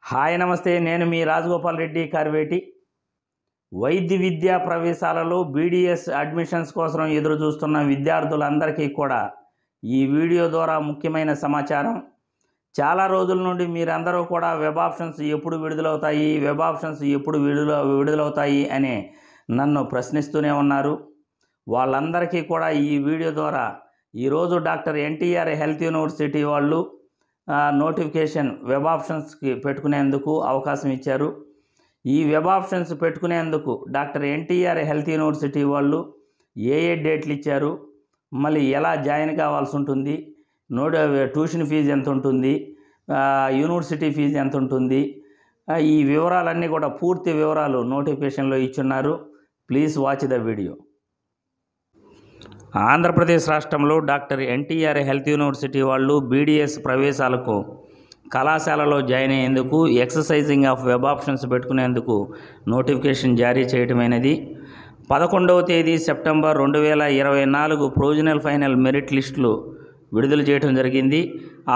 Hi నమస్తే, నేను మీ రాజగోపాల్ రెడ్డి కార్వేటి. వైద్య విద్యా ప్రవేశాలలో బీడీఎస్ అడ్మిషన్స్ కోసం ఎదురు చూస్తున్న విద్యార్థులందరికీ కూడా ఈ వీడియో ద్వారా ముఖ్యమైన సమాచారం. చాలా రోజుల నుండి మీరందరూ కూడా వెబ్ ఆప్షన్స్ ఎప్పుడు విడుదలవుతాయి అని నన్ను ప్రశ్నిస్తూనే ఉన్నారు. వాళ్ళందరికీ కూడా ఈ వీడియో ద్వారా ఈరోజు డాక్టర్ ఎన్టీఆర్ హెల్త్ యూనివర్సిటీ వాళ్ళు నోటిఫికేషన్ వెబ్ ఆప్షన్స్కి పెట్టుకునేందుకు అవకాశం ఇచ్చారు. ఈ వెబ్ ఆప్షన్స్ పెట్టుకునేందుకు డాక్టర్ ఎన్టీఆర్ హెల్త్ యూనివర్సిటీ వాళ్ళు ఏ డేట్లు ఇచ్చారు, మళ్ళీ ఎలా జాయిన్ కావాల్సి ఉంటుంది, ట్యూషన్ ఫీజు ఎంత ఉంటుంది, యూనివర్సిటీ ఫీజు ఎంత ఉంటుంది, ఈ వివరాలన్నీ కూడా పూర్తి వివరాలు నోటిఫికేషన్లో ఇచ్చున్నారు. Please watch the video. Andhra Pradesh రాష్ట్రంలో డాక్టర్ ఎన్టీఆర్ హెల్త్ యూనివర్సిటీ వాళ్ళు బీడీఎస్ ప్రవేశాలకు కళాశాలలో జాయిన్ అయ్యేందుకు ఎక్సర్సైజింగ్ ఆఫ్ వెబ్ ఆప్షన్స్ పెట్టుకునేందుకు నోటిఫికేషన్ జారీ చేయటమైనది. 11వ తేదీ సెప్టెంబర్ 2024 ప్రొవిజనల్ ఫైనల్ మెరిట్ లిస్టులు విడుదల చేయడం జరిగింది.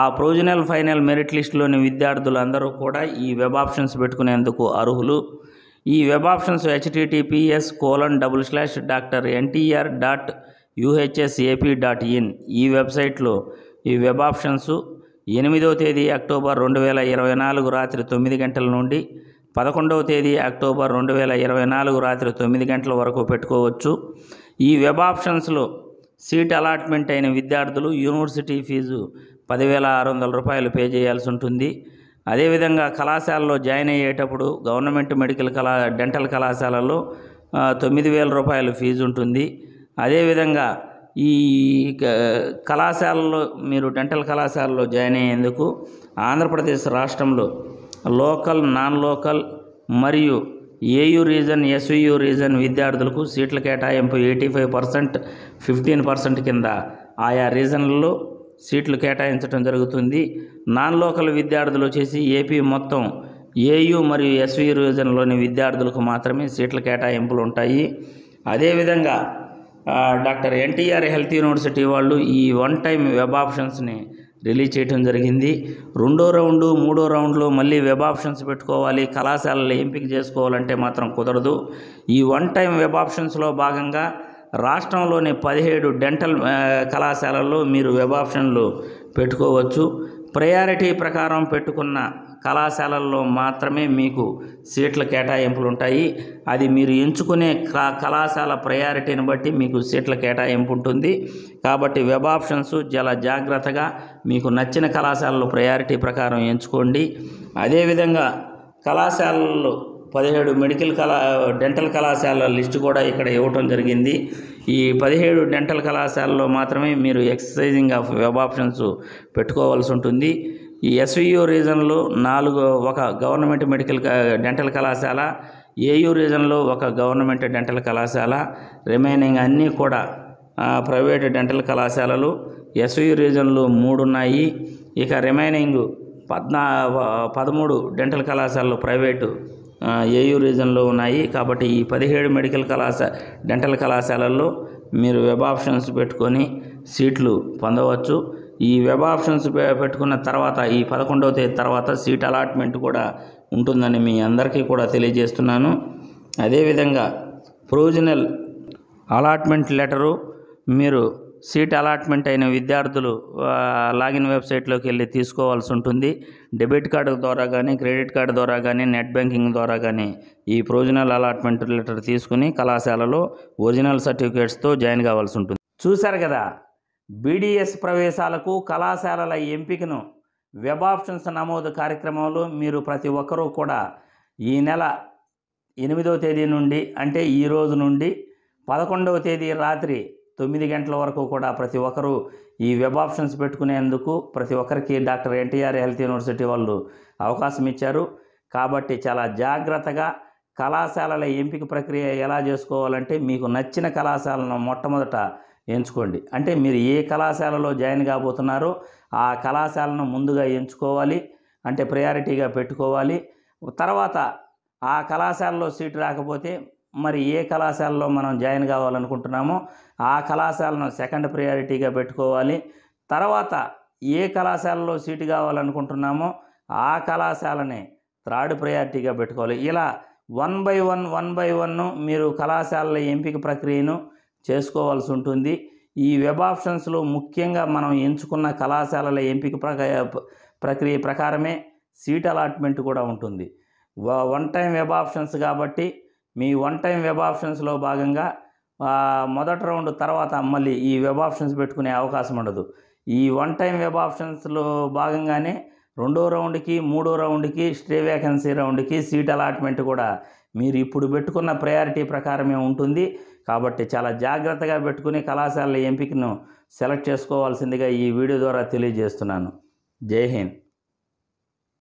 ఆ ప్రొవిజనల్ ఫైనల్ మెరిట్ లిస్టులోని విద్యార్థులందరూ కూడా ఈ వెబ్ ఆప్షన్స్ పెట్టుకునేందుకు అర్హులు. ఈ వెబ్ ఆప్షన్స్ https://drntr.uhsap.in ఈ వెబ్సైట్లో ఈ వెబ్ ఆప్షన్స్ 8వ తేదీ అక్టోబర్ 2024 రాత్రి 9 గంటల నుండి 11వ తేదీ అక్టోబర్ 2024 రాత్రి 9 గంటల వరకు పెట్టుకోవచ్చు. ఈ వెబ్ ఆప్షన్స్లో సీట్ అలాట్మెంట్ అయిన విద్యార్థులు యూనివర్సిటీ ఫీజు 10,600 రూపాయలు పే చేయాల్సి ఉంటుంది. అదేవిధంగా కళాశాలలో జాయిన్ అయ్యేటప్పుడు గవర్నమెంట్ డెంటల్ కళాశాలలో 9,000 రూపాయలు ఫీజు ఉంటుంది. అదేవిధంగా ఈ కళాశాలలో మీరు డెంటల్ కళాశాలలో జాయిన్ అయ్యేందుకు ఆంధ్రప్రదేశ్ రాష్ట్రంలో లోకల్, నాన్ లోకల్ మరియు ఏయూ రీజన్, ఎస్వియు రీజన్ విద్యార్థులకు సీట్ల కేటాయింపు 85%, 15% కింద ఆయా రీజన్లలో సీట్లు కేటాయించడం జరుగుతుంది. నాన్ లోకల్ విద్యార్థులు వచ్చేసి ఏపీ మొత్తం ఏయూ మరియు ఎస్వియు రీజన్లోని విద్యార్థులకు మాత్రమే సీట్ల కేటాయింపులు ఉంటాయి. అదేవిధంగా డాక్టర్ ఎన్టీఆర్ హెల్త్ యూనివర్సిటీ వాళ్ళు ఈ వన్ టైం వెబ్ ఆప్షన్స్ని రిలీజ్ చేయడం జరిగింది. 2వ రౌండు, 3వ రౌండ్లో మళ్ళీ వెబ్ ఆప్షన్స్ పెట్టుకోవాలి, కళాశాలలో ఎంపిక చేసుకోవాలంటే మాత్రం కుదరదు. ఈ వన్ టైం వెబ్ ఆప్షన్స్లో భాగంగా రాష్ట్రంలోని 17 డెంటల్ కళాశాలల్లో మీరు వెబ్ ఆప్షన్లు పెట్టుకోవచ్చు. ప్రయారిటీ ప్రకారం పెట్టుకున్న కళాశాలల్లో మాత్రమే మీకు సీట్ల కేటాయింపులు ఉంటాయి. అది మీరు ఎంచుకునే కళాశాల ప్రయారిటీని బట్టి మీకు సీట్ల కేటాయింపు ఉంటుంది. కాబట్టి వెబ్ ఆప్షన్స్ చాలా జాగ్రత్తగా మీకు నచ్చిన కళాశాలలో ప్రయారిటీ ప్రకారం ఎంచుకోండి. అదేవిధంగా కళాశాలల్లో 17 డెంటల్ కళాశాలల లిస్టు కూడా ఇక్కడ ఇవ్వటం జరిగింది. ఈ 17 డెంటల్ కళాశాలలో మాత్రమే మీరు ఎక్సర్సైజింగ్ ఆఫ్ వెబ్ ఆప్షన్స్ పెట్టుకోవాల్సి ఉంటుంది. ఈ ఎస్వియు రీజన్లో 1 గవర్నమెంట్ డెంటల్ కళాశాల, ఏయూ రీజన్లో 1 గవర్నమెంట్ డెంటల్ కళాశాల, రిమైనింగ్ అన్నీ కూడా ప్రైవేట్ డెంటల్ కళాశాలలు. ఎస్వియు రీజన్లో 3 ఉన్నాయి. ఇక రిమైనింగ్ 13 డెంటల్ కళాశాలలు ప్రైవేటు ఏయూ రీజన్లో ఉన్నాయి. కాబట్టి ఈ 17 డెంటల్ కళాశాలల్లో మీరు వెబ్ ఆప్షన్స్ పెట్టుకొని సీట్లు పొందవచ్చు. ఈ వెబ్ ఆప్షన్స్ పెట్టుకున్న తర్వాత ఈ 11వ తేదీ తర్వాత సీట్ అలాట్మెంట్ కూడా ఉంటుందని మీ అందరికీ కూడా తెలియజేస్తున్నాను. అదేవిధంగా ప్రొవిజనల్ అలాట్మెంట్ లెటరు మీరు సీట్ అలాట్మెంట్ అయిన విద్యార్థులు లాగిన్ వెబ్సైట్లోకి వెళ్ళి తీసుకోవాల్సి ఉంటుంది. డెబిట్ కార్డు ద్వారా కానీ, క్రెడిట్ కార్డు ద్వారా కానీ, నెట్ బ్యాంకింగ్ ద్వారా కానీ ఈ ప్రొవిజనల్ అలాట్మెంట్ లెటర్ తీసుకుని కళాశాలలో ఒరిజినల్ సర్టిఫికేట్స్తో జాయిన్ కావాల్సి ఉంటుంది. చూశారు కదా, బీడీఎస్ ప్రవేశాలకు కళాశాలల ఎంపికను వెబ్ ఆప్షన్స్ నమోదు కార్యక్రమంలో మీరు ప్రతి ఒక్కరూ కూడా ఈ నెల 8వ తేదీ నుండి, అంటే ఈ రోజు నుండి 11వ తేదీ రాత్రి 9 గంటల వరకు కూడా ప్రతి ఒక్కరూ ఈ వెబ్ ఆప్షన్స్ పెట్టుకునేందుకు ప్రతి ఒక్కరికి డాక్టర్ ఎన్టీఆర్ హెల్త్ యూనివర్సిటీ వాళ్ళు అవకాశం ఇచ్చారు. కాబట్టి చాలా జాగ్రత్తగా కళాశాలల ఎంపిక ప్రక్రియ ఎలా చేసుకోవాలంటే మీకు నచ్చిన కళాశాలను మొట్టమొదట ఎంచుకోండి. అంటే మీరు ఏ కళాశాలలో జాయిన్ కాబోతున్నారో ఆ కళాశాలను ముందుగా ఎంచుకోవాలి, అంటే ప్రయారిటీగా పెట్టుకోవాలి. తర్వాత ఆ కళాశాలలో సీటు రాకపోతే మరి ఏ కళాశాలలో మనం జాయిన్ కావాలనుకుంటున్నామో ఆ కళాశాలను సెకండ్ ప్రయారిటీగా పెట్టుకోవాలి. తర్వాత ఏ కళాశాలలో సీటు కావాలనుకుంటున్నామో ఆ కళాశాలని థర్డ్ ప్రయారిటీగా పెట్టుకోవాలి. ఇలా 1 బై 1 మీరు కళాశాలల ఎంపిక ప్రక్రియను చేసుకోవాల్సి ఉంటుంది. ఈ వెబ్ ఆప్షన్స్లో ముఖ్యంగా మనం ఎంచుకున్న కళాశాలల ఎంపిక ప్రక్రియ ప్రకారమే సీట్ అలాట్మెంట్ కూడా ఉంటుంది. వన్ టైం వెబ్ ఆప్షన్స్ కాబట్టి మీ వన్ టైం వెబ్ ఆప్షన్స్లో భాగంగా మొదటి రౌండ్ తర్వాత మళ్ళీ ఈ వెబ్ ఆప్షన్స్ పెట్టుకునే అవకాశం ఉండదు. ఈ వన్ టైం వెబ్ ఆప్షన్స్లో భాగంగానే రెండో రౌండ్కి, మూడో రౌండ్కి, స్టే వేకెన్సీ రౌండ్కి సీట్ అలాట్మెంట్ కూడా మీరు ఇప్పుడు పెట్టుకున్న ప్రయారిటీ ప్రకారమే ఉంటుంది. కాబట్టి చాలా జాగ్రత్తగా పెట్టుకుని కళాశాలల ఎంపికను సెలెక్ట్ చేసుకోవాల్సిందిగా ఈ వీడియో ద్వారా తెలియజేస్తున్నాను. జై హింద్.